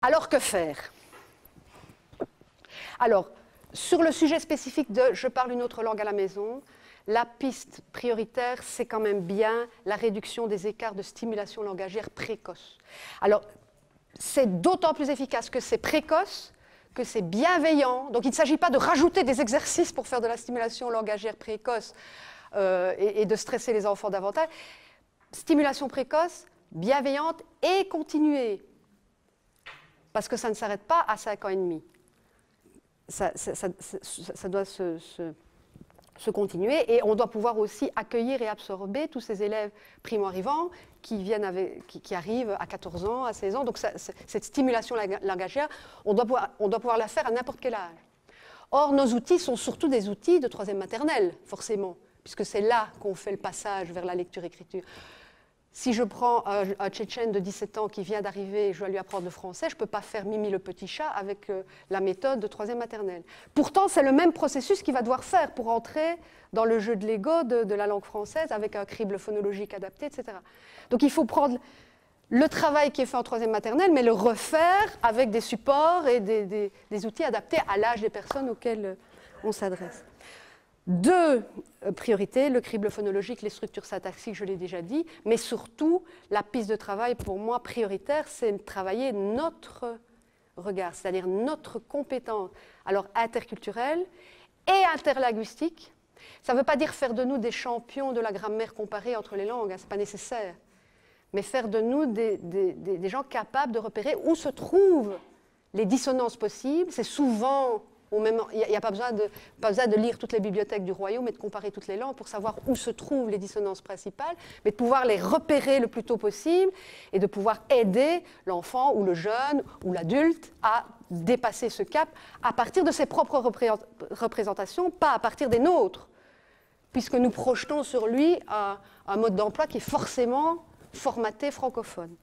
Alors, que faire? Alors, sur le sujet spécifique de « je parle une autre langue à la maison », la piste prioritaire, c'est quand même bien la réduction des écarts de stimulation langagière précoce. Alors, c'est d'autant plus efficace que c'est précoce, que c'est bienveillant. Donc, il ne s'agit pas de rajouter des exercices pour faire de la stimulation langagière précoce et de stresser les enfants davantage. Stimulation précoce, bienveillante et continuée. Parce que ça ne s'arrête pas à 5 ans et demi. Ça doit se continuer et on doit pouvoir aussi accueillir et absorber tous ces élèves primo-arrivants qui arrivent à 14 ans, à 16 ans. Donc cette stimulation langagière, on doit pouvoir la faire à n'importe quel âge. Or, nos outils sont surtout des outils de troisième maternelle, forcément, puisque c'est là qu'on fait le passage vers la lecture-écriture. Si je prends un Tchétchène de 17 ans qui vient d'arriver et je dois lui apprendre le français, je ne peux pas faire Mimi le petit chat avec la méthode de troisième maternelle. Pourtant, c'est le même processus qu'il va devoir faire pour entrer dans le jeu de Lego de la langue française avec un crible phonologique adapté, etc. Donc il faut prendre le travail qui est fait en troisième maternelle, mais le refaire avec des supports et des outils adaptés à l'âge des personnes auxquelles on s'adresse. 2 priorités, le crible phonologique, les structures syntaxiques, je l'ai déjà dit, mais surtout, la piste de travail pour moi prioritaire, c'est de travailler notre regard, c'est-à-dire notre compétence, alors interculturelle et interlinguistique. Ça ne veut pas dire faire de nous des champions de la grammaire comparée entre les langues, hein, ce n'est pas nécessaire, mais faire de nous des gens capables de repérer où se trouvent les dissonances possibles. C'est souvent... Il n'y a pas besoin de lire toutes les bibliothèques du royaume et de comparer toutes les langues pour savoir où se trouvent les dissonances principales, mais de pouvoir les repérer le plus tôt possible et de pouvoir aider l'enfant ou le jeune ou l'adulte à dépasser ce cap à partir de ses propres représentations, pas à partir des nôtres, puisque nous projetons sur lui un mode d'emploi qui est forcément formaté francophone.